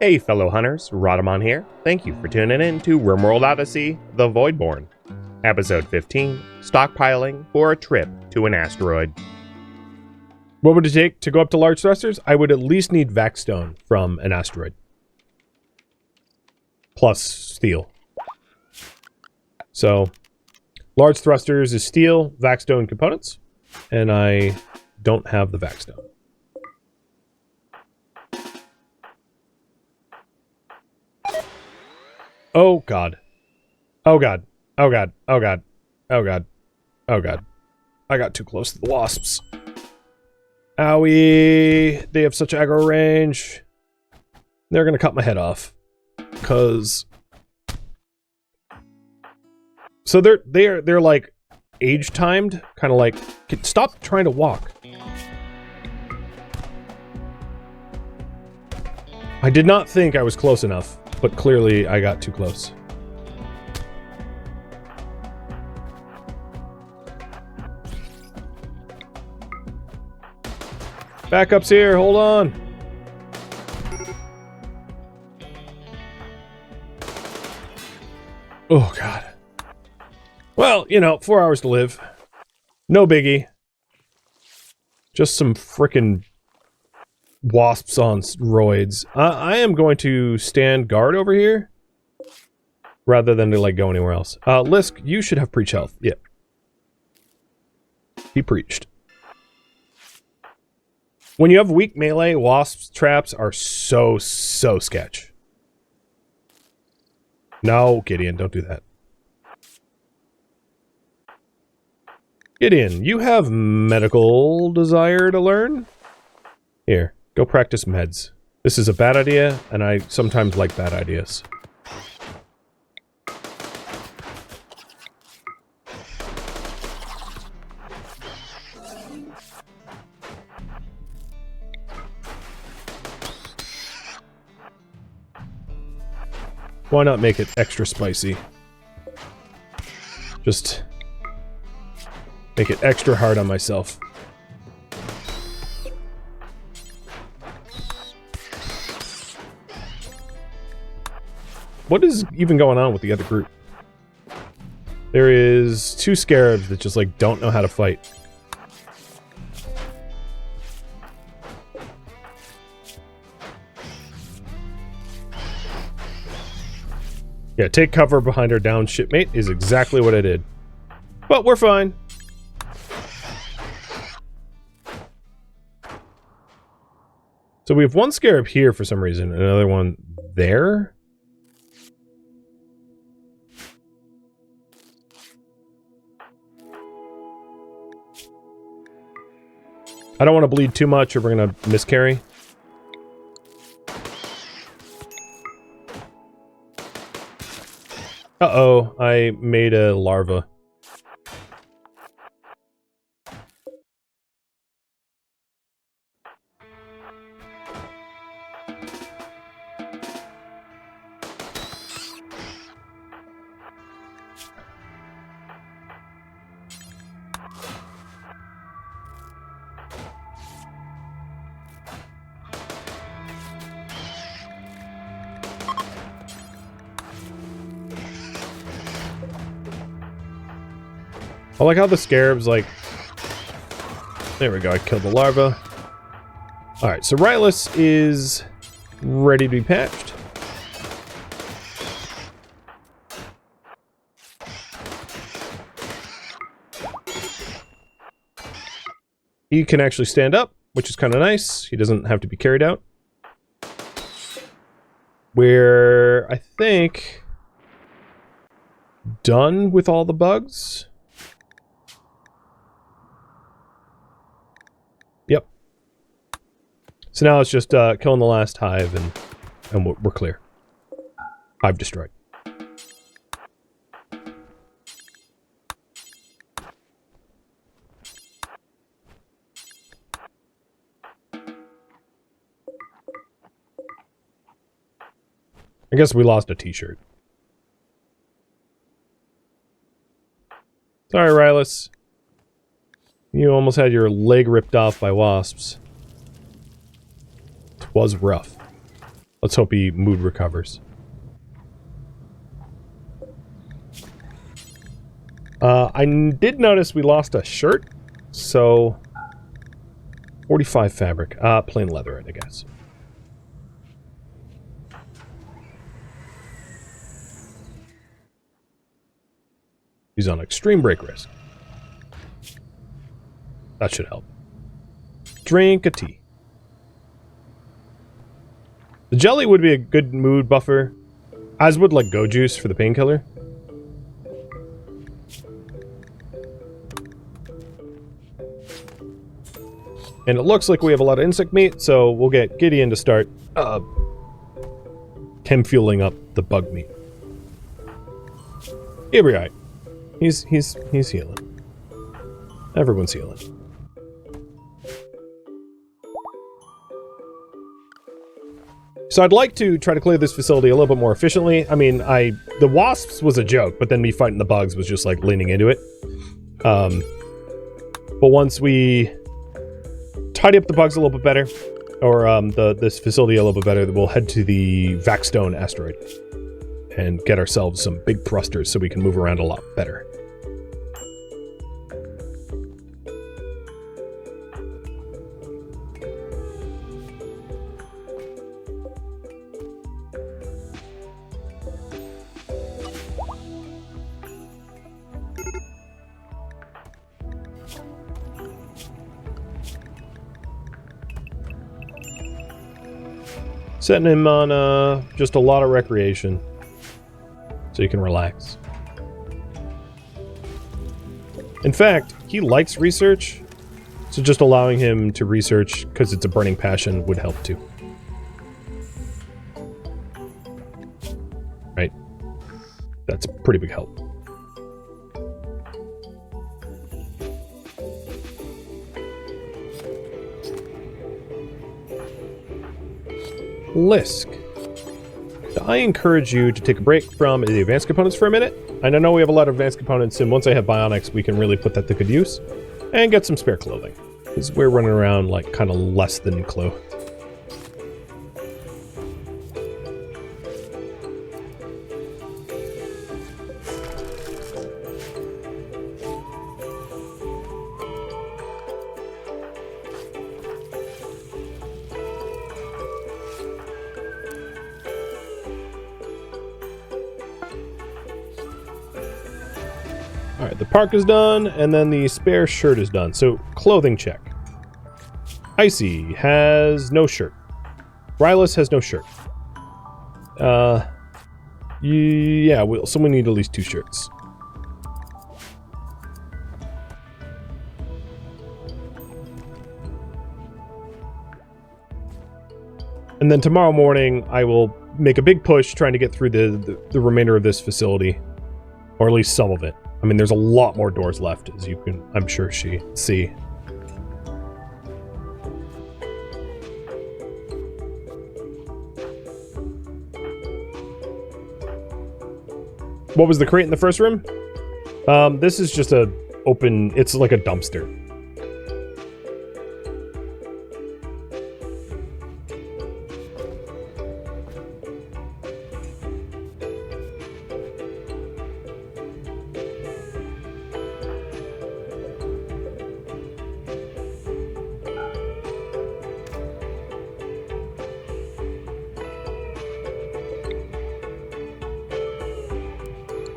Hey fellow hunters, Rhadamant here. Thank you for tuning in to RimWorld Odyssey, The Voidborn. Episode 15, Stockpiling for a Trip to an Asteroid. What would it take to go up to large thrusters? I would at least need Vaxstone from an asteroid. Plus steel. So, large thrusters is steel, Vaxstone components, and I don't have the Vaxstone. Oh god. Oh god. Oh god. Oh god. Oh god. Oh god. I got too close to the wasps. Owie! They have such aggro range. They're gonna cut my head off. Cause... So they're like age-timed, kinda like, stop trying to walk. I did not think I was close enough, but clearly I got too close. Backup's here, hold on. Oh god. Well, you know, 4 hours to live. No biggie. Just some frickin' wasps on roids. I am going to stand guard over here rather than to like go anywhere else. Lisk, you should have preach health. Yep. He preached. When you have weak melee, wasps traps are so sketch. No, Gideon, don't do that. Gideon, you have medical desire to learn? Here, go practice meds. This is a bad idea, and I sometimes like bad ideas. Why not make it extra spicy? Just make it extra hard on myself. What is even going on with the other group? There is 2 scarabs that just like don't know how to fight. Yeah, take cover behind our downed shipmate is exactly what I did. But we're fine. So we have 1 scarab here for some reason, another one there. I don't want to bleed too much or we're going to miscarry. Uh-oh, I made a larva. I like how the scarabs, like... There we go, I killed the larva. Alright, so Rylus is ready to be patched. He can actually stand up, which is kind of nice. He doesn't have to be carried out. We're, I think, done with all the bugs. Yep. So now it's just killing the last hive and we're clear. Hive destroyed. I guess we lost a t-shirt. Sorry, Rylus. You almost had your leg ripped off by wasps. 'Twas rough. Let's hope he mood recovers. I did notice we lost a shirt, so 45 fabric. Plain leather, I guess. He's on extreme break risk. That should help. Drink a tea. The jelly would be a good mood buffer, as would like go juice for the painkiller. And it looks like we have a lot of insect meat, so we'll get Gideon to start chem fueling up the bug meat. He'll be alright. He's healing. Everyone's healing. So I'd like to try to clear this facility a little bit more efficiently. I mean, the wasps was a joke, but then me fighting the bugs was just like leaning into it. But once we tidy up the bugs a little bit better, or this facility a little bit better, we'll head to the Vacating asteroid and get ourselves some big thrusters so we can move around a lot better. Setting him on just a lot of recreation so he can relax. In fact, he likes research, so just allowing him to research because it's a burning passion would help too. Right? That's a pretty big help. Lisk. I encourage you to take a break from the advanced components for a minute. And I know we have a lot of advanced components, and once I have bionics, we can really put that to good use. And get some spare clothing. Because we're running around like kind of less than clothed. Alright, the park is done, and then the spare shirt is done. So, clothing check. Icy has no shirt. Rylus has no shirt. Yeah, so we need at least 2 shirts. And then tomorrow morning, I will make a big push trying to get through the remainder of this facility. Or at least some of it. I mean, there's a lot more doors left, as you can, I'm sure, see. What was the crate in the first room? This is just a open, it's like a dumpster.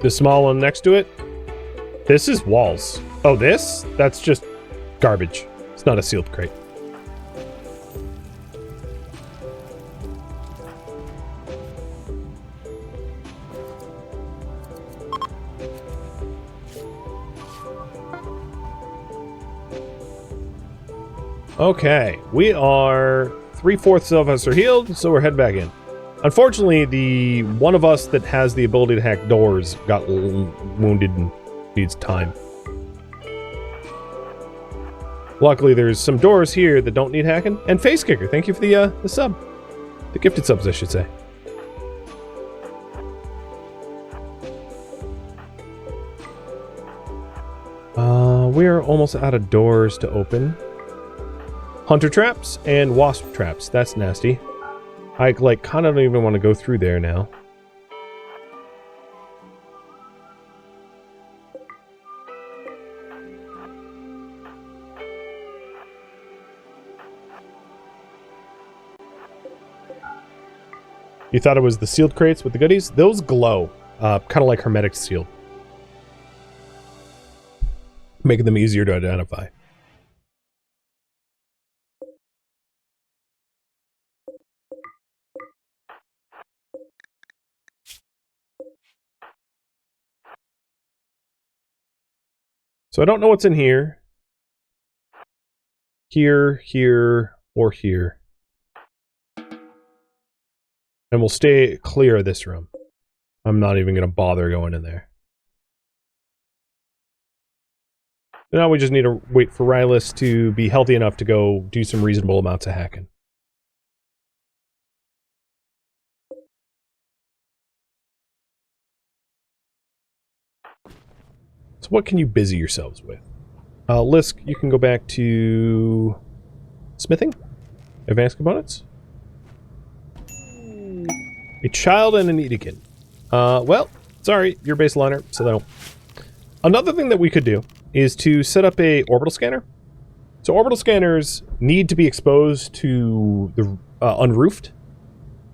The small one next to it? This is walls. Oh, this? That's just garbage. It's not a sealed crate. Okay, we are 3/4 of us are healed, so we're heading back in. Unfortunately, the one of us that has the ability to hack doors got wounded and needs time. Luckily, there's some doors here that don't need hacking. And Face Kicker, thank you for the sub. The gifted subs, I should say. We're almost out of doors to open. Hunter traps and wasp traps. That's nasty. I, like, kind of don't even want to go through there now. You thought it was the sealed crates with the goodies? Those glow, kind of like hermetic sealed, making them easier to identify. So I don't know what's in here. Here, here, or here. And we'll stay clear of this room. I'm not even going to bother going in there. Now we just need to wait for Rylus to be healthy enough to go do some reasonable amounts of hacking. So what can you busy yourselves with? Lisk, you can go back to smithing? Advanced components? A child and an Edekin. Well, sorry, you're baseliner, so they don't. Another thing that we could do is to set up a orbital scanner. So orbital scanners need to be exposed to the unroofed.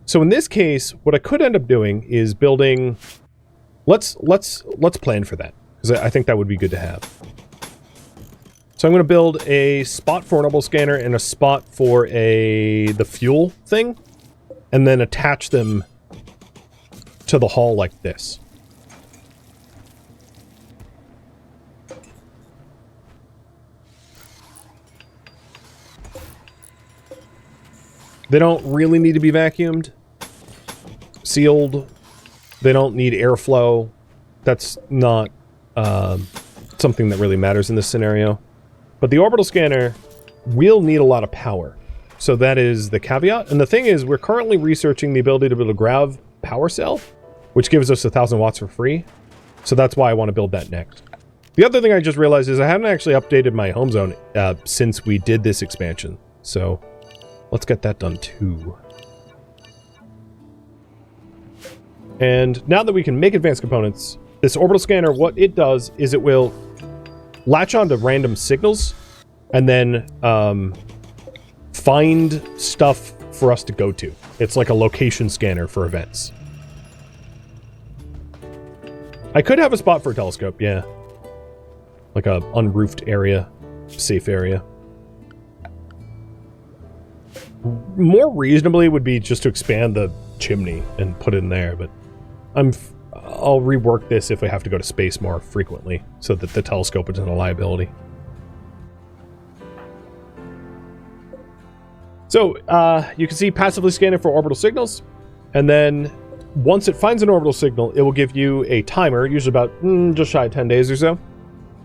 So in this case, what I could end up doing is building. Let's plan for that, because I think that would be good to have. So I'm going to build a spot for an orbital scanner and a spot for the fuel thing, and then attach them to the hull like this. They don't really need to be vacuumed, sealed. They don't need airflow. That's not something that really matters in this scenario. But the orbital scanner will need a lot of power. So that is the caveat. And the thing is, we're currently researching the ability to build a grav power cell, which gives us 1,000 watts for free. So that's why I want to build that next. The other thing I just realized is I haven't actually updated my home zone since we did this expansion. So let's get that done too. And now that we can make advanced components, this orbital scanner, what it does is it will latch onto random signals and then find stuff for us to go to. It's like a location scanner for events. I could have a spot for a telescope, yeah. Like a unroofed area, safe area. More reasonably would be just to expand the chimney and put it in there, but I'll rework this if we have to go to space more frequently so that the telescope isn't a liability. So, you can see passively scanning for orbital signals, and then once it finds an orbital signal, it will give you a timer, usually about just shy of 10 days or so,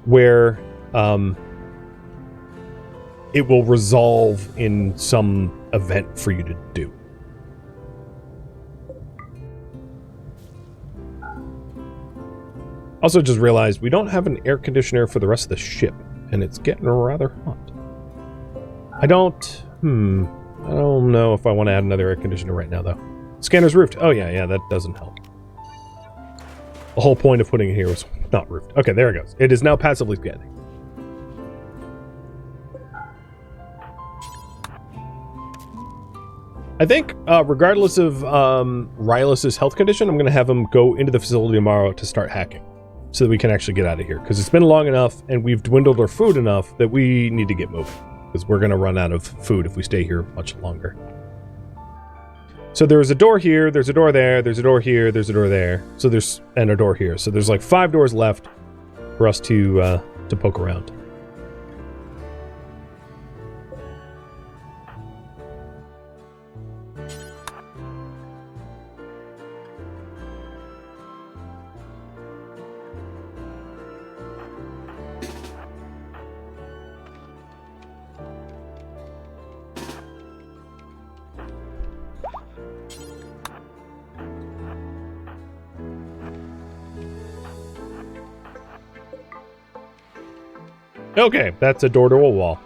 where it will resolve in some event for you to do. Also just realized we don't have an air conditioner for the rest of the ship, and it's getting rather hot. I don't know if I want to add another air conditioner right now, though. Scanner's roofed. Oh, yeah, that doesn't help. The whole point of putting it here was not roofed. Okay, there it goes. It is now passively scanning. I think, regardless of Rylus's health condition, I'm going to have him go into the facility tomorrow to start hacking, so that we can actually get out of here. Because it's been long enough, and we've dwindled our food enough that we need to get moving. Because we're going to run out of food if we stay here much longer. So there's a door here, there's a door there, there's a door here, there's a door there. So there's and a door here. So there's like 5 doors left for us to poke around. Okay, that's a door to a wall.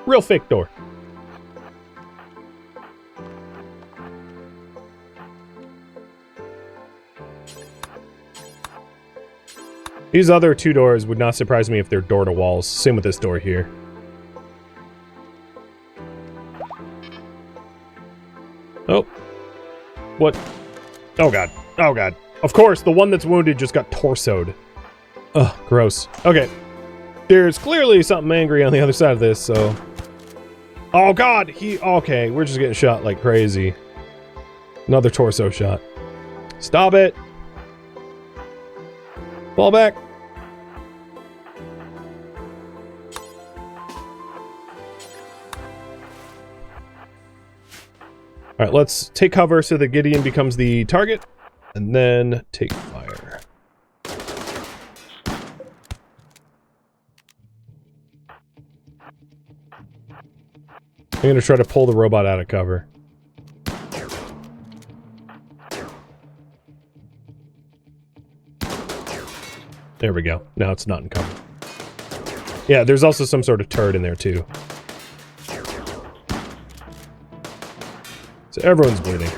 Real fake door. These other two doors would not surprise me if they're door to walls. Same with this door here. Oh. What? Oh god. Oh god. Of course, the one that's wounded just got torsoed. Ugh, gross. Okay. There's clearly something angry on the other side of this, so... Oh god! Okay, we're just getting shot like crazy. Another torso shot. Stop it! Fall back! Alright, let's take cover so that Gideon becomes the target, and then take fire. I'm gonna try to pull the robot out of cover. There we go. Now it's not in cover. Yeah, there's also some sort of turret in there too. So everyone's bleeding.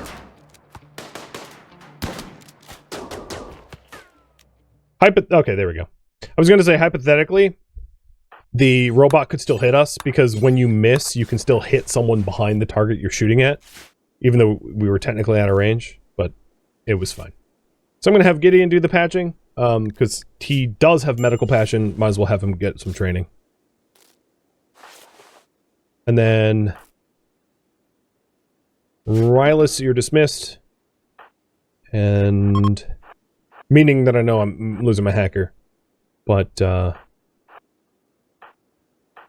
Okay, there we go. I was gonna say, hypothetically, the robot could still hit us, because when you miss, you can still hit someone behind the target you're shooting at, even though we were technically out of range, but it was fine. So I'm going to have Gideon do the patching, because he does have medical passion, might as well have him get some training. And then... Rylus, you're dismissed. And... Meaning that I know I'm losing my hacker. But,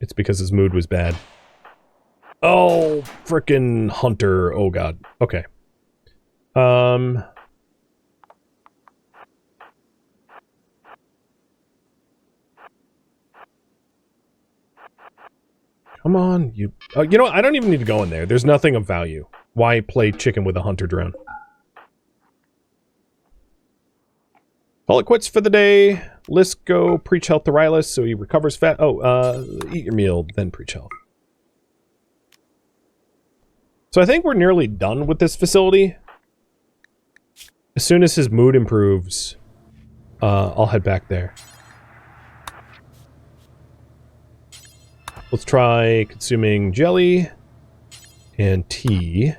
it's because his mood was bad. Oh, frickin' Hunter. Oh god. Okay. Come on, you... you know what? I don't even need to go in there. There's nothing of value. Why play chicken with a Hunter drone? Call it quits for the day. Let's go preach health to Rylus so he recovers fat. Oh, eat your meal, then preach health. So I think we're nearly done with this facility. As soon as his mood improves, I'll head back there. Let's try consuming jelly and tea.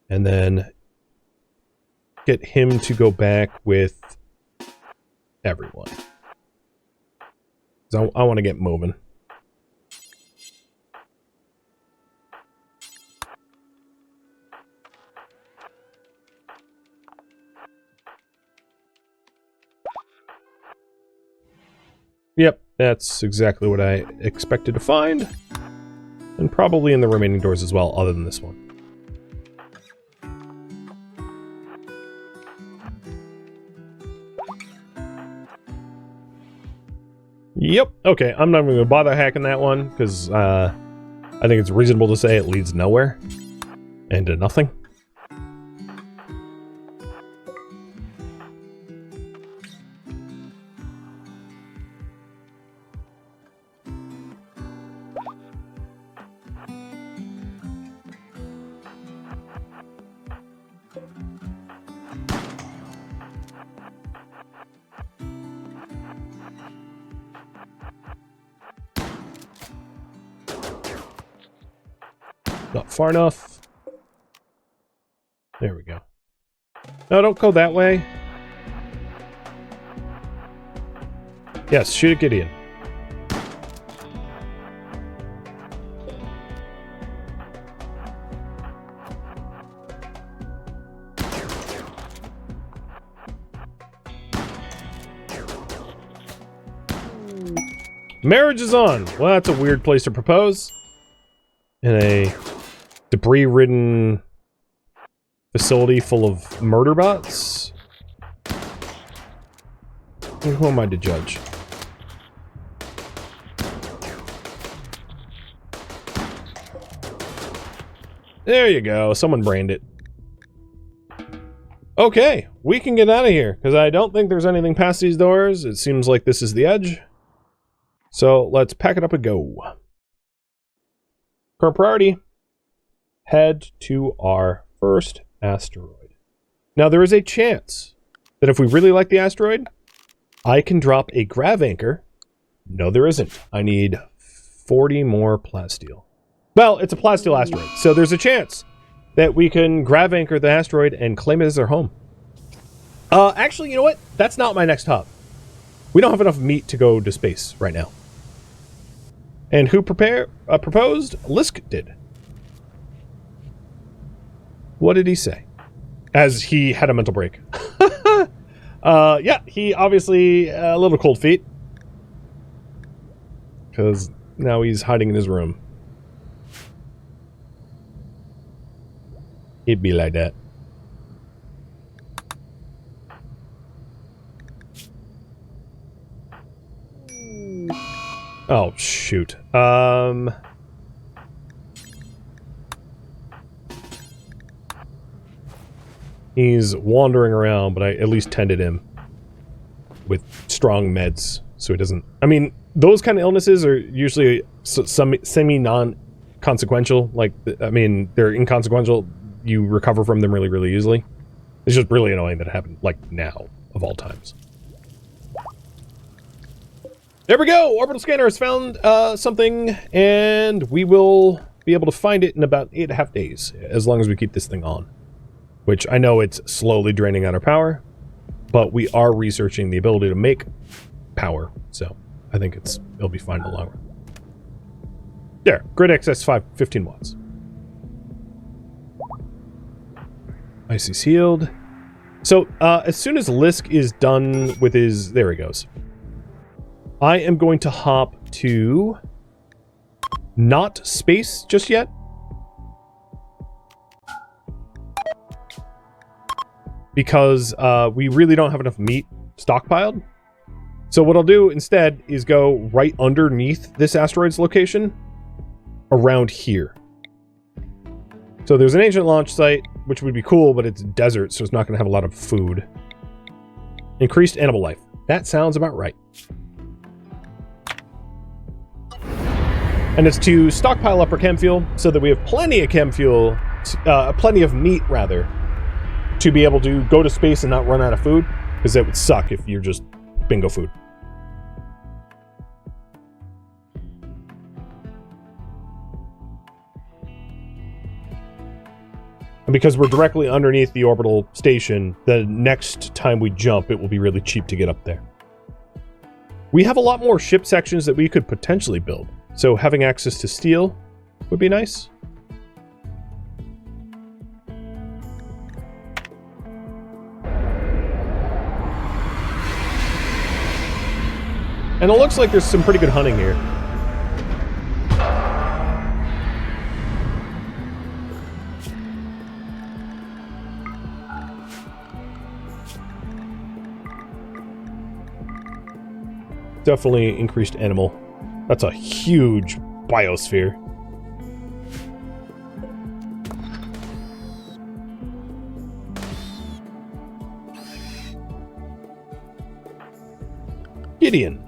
And then get him to go back with everyone. So I want to get moving. Yep, that's exactly what I expected to find. And probably in the remaining doors as well, other than this one. Yep, okay, I'm not even going to bother hacking that one, because I think it's reasonable to say it leads nowhere. And to nothing. Not far enough. There we go. No, don't go that way. Yes, shoot at Gideon. Marriage is on! Well, that's a weird place to propose. In a debris-ridden facility full of murder bots? Who am I to judge? There you go. Someone brained it. Okay, we can get out of here, because I don't think there's anything past these doors. It seems like this is the edge. So let's pack it up and go. Current priority. Head to our first asteroid. Now, there is a chance that if we really like the asteroid, I can drop a grav anchor. No, there isn't. I need 40 more plasteel. Well, it's a plasteel asteroid, so there's a chance that we can grav anchor the asteroid and claim it as our home. Actually, you know what? That's not my next hub. We don't have enough meat to go to space right now. And who proposed? Lisk did. What did he say? As he had a mental break. Yeah, he obviously a little cold feet. Because now he's hiding in his room. He'd be like that. Oh, shoot. He's wandering around, but I at least tended him with strong meds, so he doesn't... I mean, those kind of illnesses are usually semi-non-consequential. Like, I mean, they're inconsequential. You recover from them really, really easily. It's just really annoying that it happened, like, now, of all times. There we go! Orbital scanner has found something, and we will be able to find it in about 8.5 days, as long as we keep this thing on. Which I know it's slowly draining out our power, but we are researching the ability to make power, so I think it'll be fine in the long run. There, grid excess 15 watts. Icy sealed. So, as soon as Lisk is done with his... There he goes. I am going to hop to... not space just yet. Because we really don't have enough meat stockpiled. So what I'll do instead is go right underneath this asteroid's location, around here. So there's an ancient launch site, which would be cool, but it's desert, so it's not going to have a lot of food. Increased animal life. That sounds about right. And it's to stockpile up our chem fuel, so that we have plenty of chem fuel, plenty of meat, rather, to be able to go to space and not run out of food, because that would suck if you're just bingo food. And because we're directly underneath the orbital station, the next time we jump, it will be really cheap to get up there. We have a lot more ship sections that we could potentially build, so having access to steel would be nice. And it looks like there's some pretty good hunting here. Definitely increased animal. That's a huge biosphere. Gideon.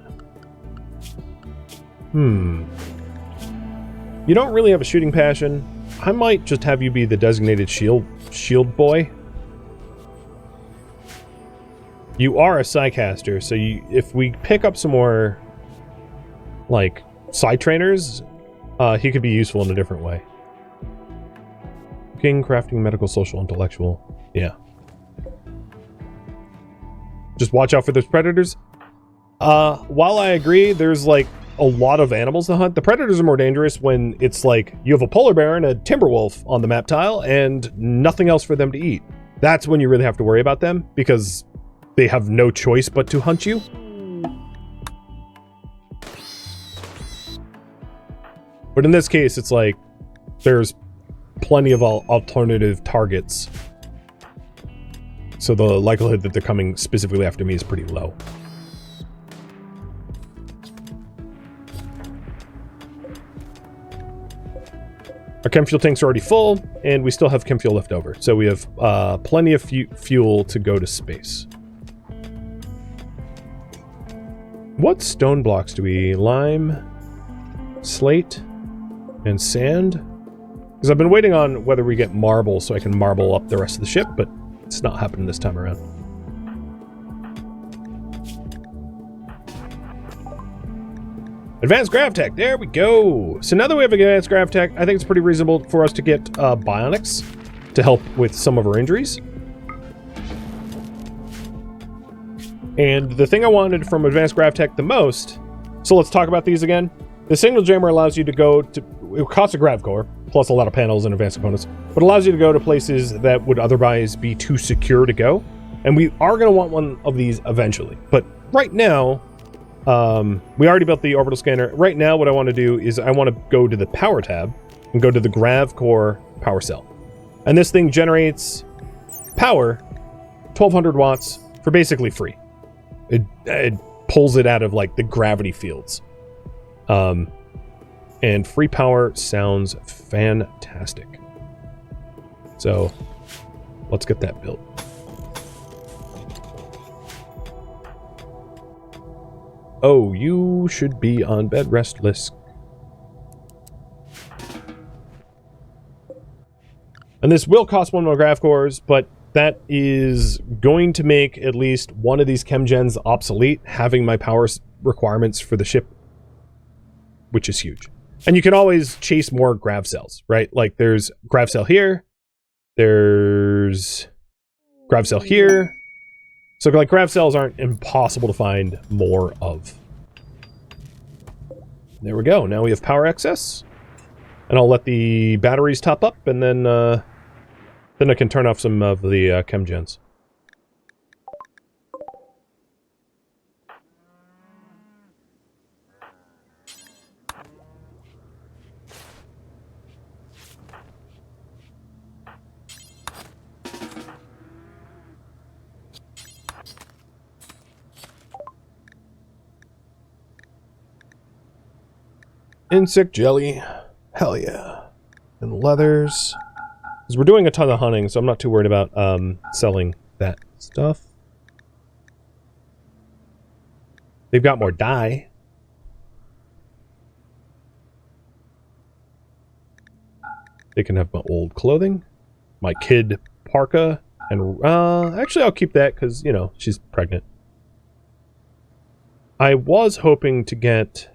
You don't really have a shooting passion. I might just have you be the designated shield boy. You are a Psycaster, so if we pick up some more, like, side trainers, he could be useful in a different way. Cooking, crafting, medical, social, intellectual. Yeah. Just watch out for those predators. While I agree, there's, like, a lot of animals to hunt. The predators are more dangerous when it's like you have a polar bear and a timber wolf on the map tile and nothing else for them to eat. That's when you really have to worry about them, because they have no choice but to hunt you. But in this case, it's like there's plenty of alternative targets, so the likelihood that they're coming specifically after me is pretty low. Our chem fuel tanks are already full, and we still have chem fuel left over. So we have plenty of fuel to go to space. What stone blocks do we... Lime, slate, and sand? Because I've been waiting on whether we get marble so I can marble up the rest of the ship, but it's not happening this time around. Advanced grav tech, there we go. So now that we have advanced grav tech, I think it's pretty reasonable for us to get bionics to help with some of our injuries. And the thing I wanted from advanced grav tech the most, so let's talk about these again. The signal jammer allows you to go to, it costs a grav core, plus a lot of panels and advanced components, but allows you to go to places that would otherwise be too secure to go. And we are going to want one of these eventually. But right now, we already built the orbital scanner. Right now, what I want to do is I want to go to the power tab and go to the grav core power cell. And this thing generates power, 1200 watts, for basically free. It pulls it out of like the gravity fields. And free power sounds fantastic. So let's get that built. Oh, you should be on bed rest list. And this will cost one more grav cores, but that is going to make at least one of these chem gens obsolete, having my power requirements for the ship, which is huge. And you can always chase more grav cells, right? Like there's grav cell here, there's grav cell here. So like grav cells aren't impossible to find more of. There we go. Now we have power excess. And I'll let the batteries top up, and then I can turn off some of the chem gens. Insect jelly. Hell yeah. And leathers. Because we're doing a ton of hunting, so I'm not too worried about selling that stuff. They've got more dye. They can have my old clothing. My kid parka. And actually I'll keep that because, you know, she's pregnant. I was hoping to get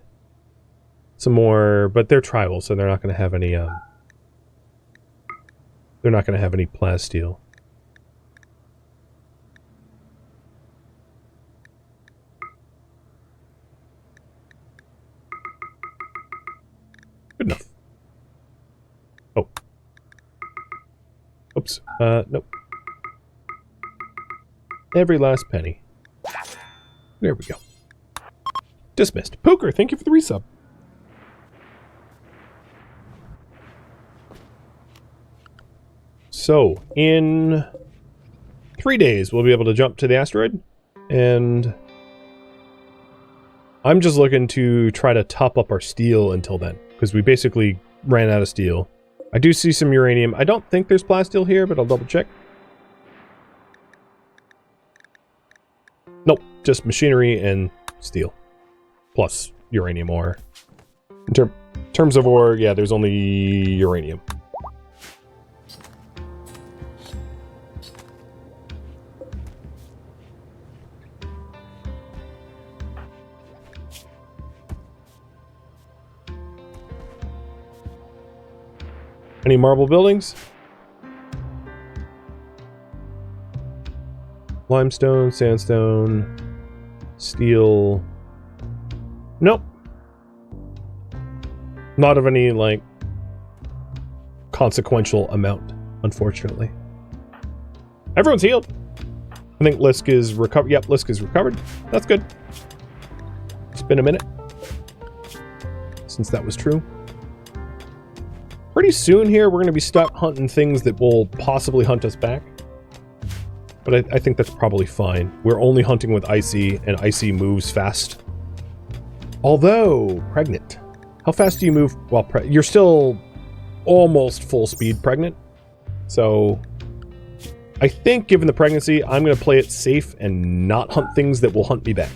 some more, but they're tribal, so they're not going to have any they're not going to have any plasteel. Good enough. Oh. Oops. Nope. Every last penny. There we go. Dismissed. Poker, thank you for the resub. So, in 3 days, we'll be able to jump to the asteroid, and I'm just looking to try to top up our steel until then, because we basically ran out of steel. I do see some uranium. I don't think there's plasteel here, but I'll double check. Nope, just machinery and steel, plus uranium ore. In terms of ore, yeah, there's only uranium. Any marble buildings? Limestone, sandstone, steel. Nope. Not of any, like, consequential amount, unfortunately. Everyone's healed. I think Lisk is recovered. Yep, Lisk is recovered. That's good. It's been a minute since that was true. Pretty soon here, we're going to be stuck hunting things that will possibly hunt us back. But I think that's probably fine. We're only hunting with Icy, and Icy moves fast. Although, pregnant. How fast do you move while pregnant? You're still almost full speed pregnant. So, I think given the pregnancy, I'm going to play it safe and not hunt things that will hunt me back.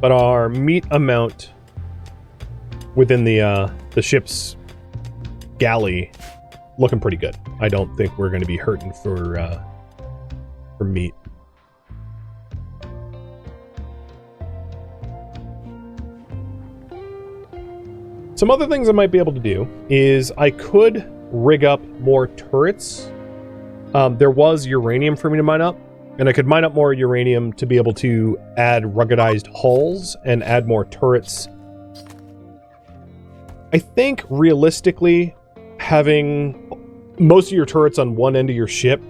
But our meat amount within the ship's galley looking pretty good. I don't think we're going to be hurting for meat. Some other things I might be able to do is I could rig up more turrets. There was uranium for me to mine up, and I could mine up more uranium to be able to add ruggedized hulls and add more turrets. I think realistically, having most of your turrets on one end of your ship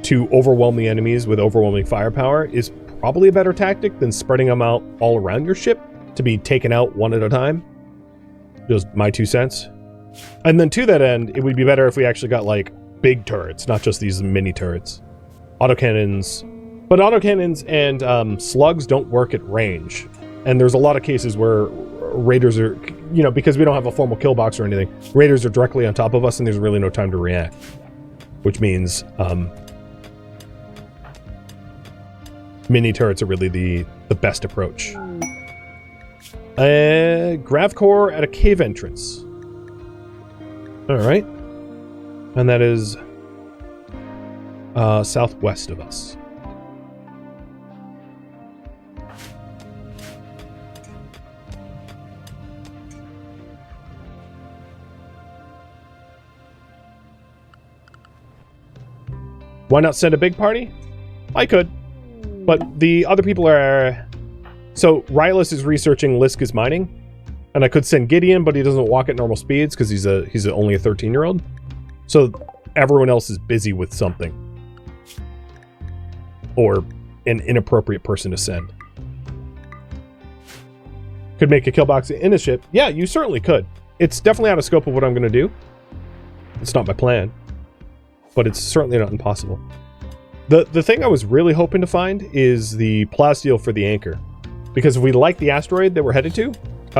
to overwhelm the enemies with overwhelming firepower is probably a better tactic than spreading them out all around your ship to be taken out one at a time. Just my 2 cents. And then to that end, it would be better if we actually got like big turrets, not just these mini turrets. Autocannons. But autocannons and slugs don't work at range. And there's a lot of cases where raiders are, you know, because we don't have a formal kill box or anything, raiders are directly on top of us and there's really no time to react. Which means mini turrets are really the best approach. Grav core at a cave entrance. Alright. And that is southwest of us. Why not send a big party? I could. But the other people are... So, Rylus is researching Liska's mining. And I could send Gideon, but he doesn't walk at normal speeds because he's only a 13-year-old. So, everyone else is busy with something. Or an inappropriate person to send. Could make a kill box in a ship. Yeah, you certainly could. It's definitely out of scope of what I'm going to do. It's not my plan. But it's certainly not impossible. The thing I was really hoping to find is the plasteel for the anchor. Because if we like the asteroid that we're headed to,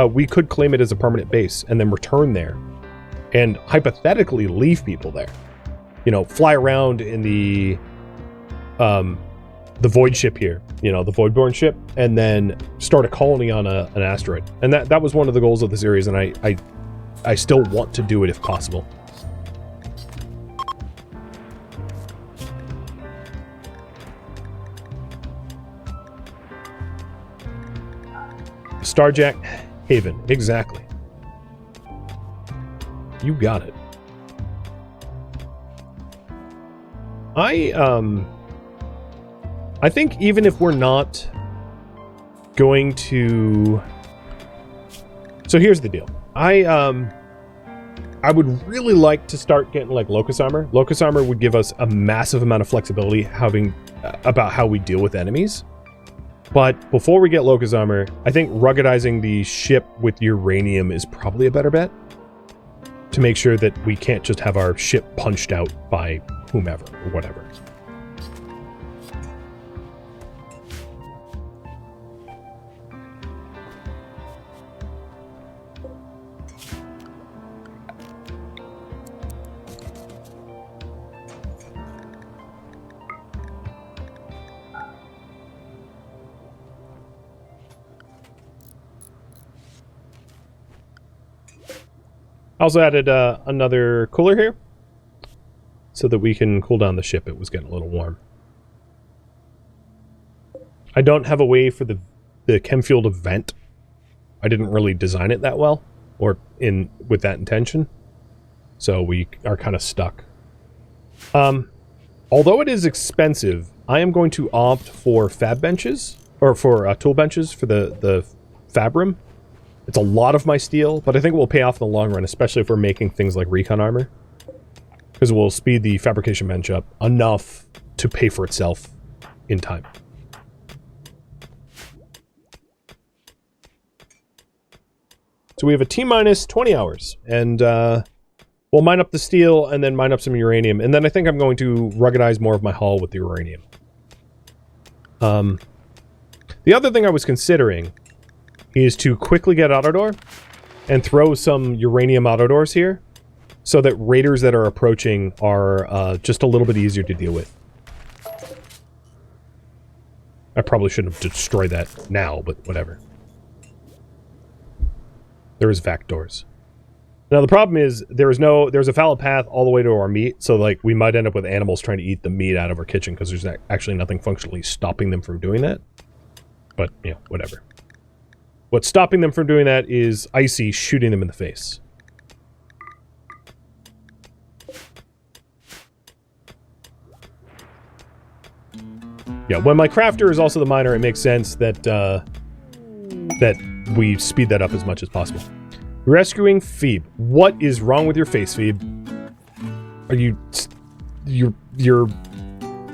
we could claim it as a permanent base and then return there. And hypothetically leave people there. You know, fly around in the void ship here. You know, the Voidborn ship. And then start a colony on an asteroid. And that was one of the goals of the series, and I still want to do it if possible. Starjack Haven, exactly. You got it. I think even if we're not going to... So here's the deal. I would really like to start getting like Locust Armor. Locust Armor would give us a massive amount of flexibility about how we deal with enemies. But before we get Locust Armor, I think ruggedizing the ship with uranium is probably a better bet. To make sure that we can't just have our ship punched out by whomever or whatever. I also added another cooler here so that we can cool down the ship. It was getting a little warm. I don't have a way for the chem fuel to vent. I didn't really design it that well, or with that intention. So we are kind of stuck. Although it is expensive, I am going to opt for fab benches, or for tool benches for the fab room. It's a lot of my steel, but I think it will pay off in the long run, especially if we're making things like recon armor. Because it will speed the fabrication bench up enough to pay for itself in time. So we have a T-minus 20 hours, and we'll mine up the steel and then mine up some uranium, and then I think I'm going to ruggedize more of my hull with the uranium. The other thing I was considering is to quickly get Autodoor and throw some uranium Autodoors here so that raiders that are approaching are just a little bit easier to deal with. I probably shouldn't have destroyed that now, but whatever. There is vac doors. Now the problem is there's a valid path all the way to our meat, so like we might end up with animals trying to eat the meat out of our kitchen because there's actually nothing functionally stopping them from doing that. But, you know, whatever. What's stopping them from doing that is Icy shooting them in the face. Yeah, when my crafter is also the miner, it makes sense that that we speed that up as much as possible. Rescuing Phoebe. What is wrong with your face, Phoebe? Are you... Your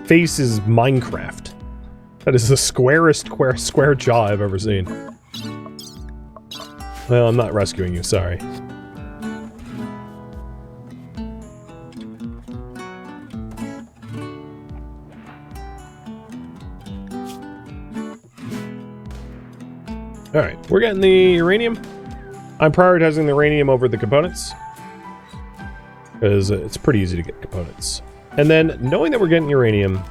face is Minecraft. That is the squarest square jaw I've ever seen. Well, I'm not rescuing you, sorry. Alright, we're getting the uranium. I'm prioritizing the uranium over the components, because it's pretty easy to get components. And then, knowing that we're getting uranium,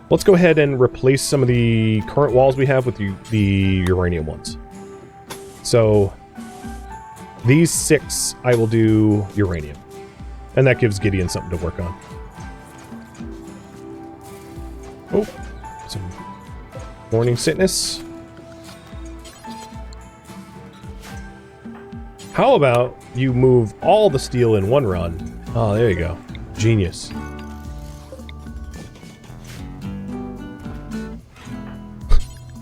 let's go ahead and replace some of the current walls we have with the uranium ones. So, these 6, I will do uranium. And that gives Gideon something to work on. Oh, some morning sickness. How about you move all the steel in one run? Oh, there you go. Genius.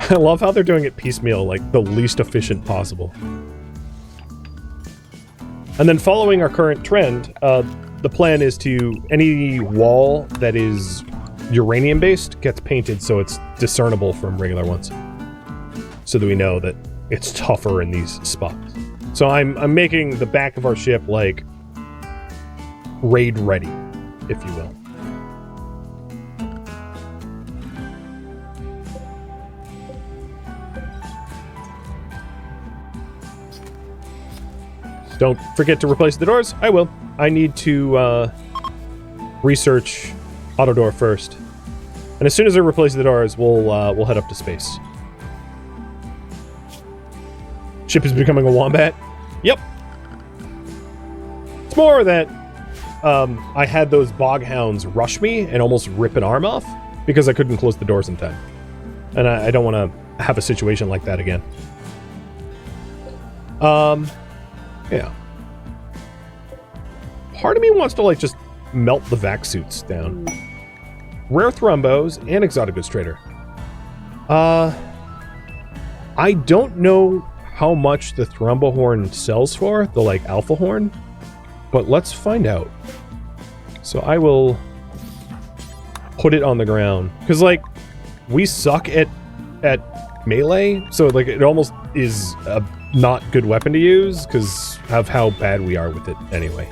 I love how they're doing it piecemeal, like the least efficient possible. And then following our current trend, the plan is to, any wall that is uranium-based gets painted so it's discernible from regular ones. So that we know that it's tougher in these spots. So I'm making the back of our ship, like, raid ready, if you will. Don't forget to replace the doors. I will. I need to research auto door first. And as soon as I replace the doors, we'll head up to space. Ship is becoming a wombat. Yep. It's more that I had those bog hounds rush me and almost rip an arm off because I couldn't close the doors in time. And I don't want to have a situation like that again. Yeah. Part of me wants to, like, just melt the vac suits down. Rare thrombos and exotic goods trader. I don't know how much the thrombo horn sells for, the, like, alpha horn, but let's find out. So I will put it on the ground. Because, like, we suck at melee, so, like, it almost is a not good weapon to use because of how bad we are with it anyway.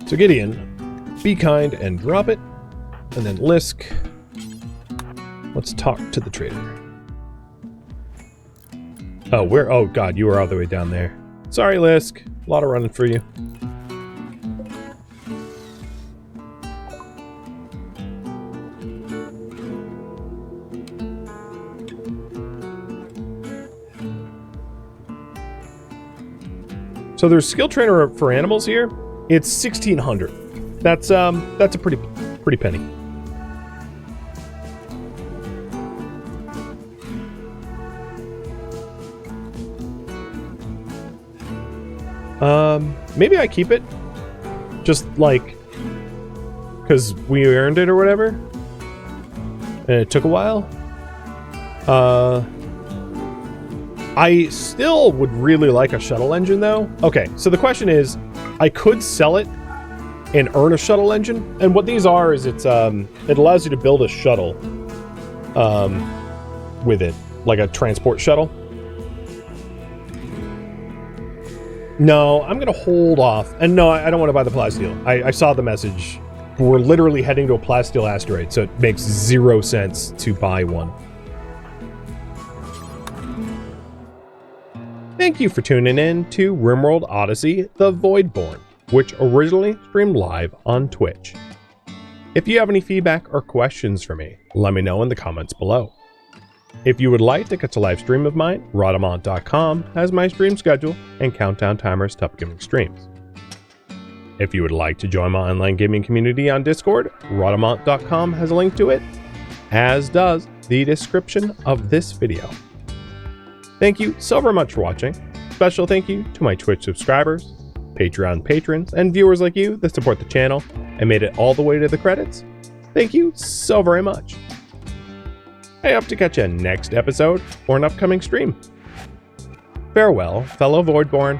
So Gideon, be kind and drop it. And then Lisk, let's talk to the trader. Oh, oh god, you were all the way down there. Sorry, Lisk. A lot of running for you. So there's skill trainer for animals here. It's 1600. That's a pretty penny. Maybe I keep it. Just like because we earned it or whatever. And it took a while. I still would really like a shuttle engine, though. Okay, so the question is, I could sell it and earn a shuttle engine. And what these are is it allows you to build a shuttle with it, like a transport shuttle. No, I'm going to hold off. And no, I don't want to buy the plasteel. I saw the message. We're literally heading to a plasteel asteroid, so it makes 0 sense to buy one. Thank you for tuning in to RimWorld Odyssey, the Voidborn, which originally streamed live on Twitch. If you have any feedback or questions for me, let me know in the comments below. If you would like to catch a live stream of mine, Rhadamant.com has my stream schedule and countdown timers to upcoming streams. If you would like to join my online gaming community on Discord, Rhadamant.com has a link to it, as does the description of this video. Thank you so very much for watching. Special thank you to my Twitch subscribers, Patreon patrons, and viewers like you that support the channel and made it all the way to the credits. Thank you so very much. I hope to catch you next episode or an upcoming stream. Farewell, fellow Voidborn.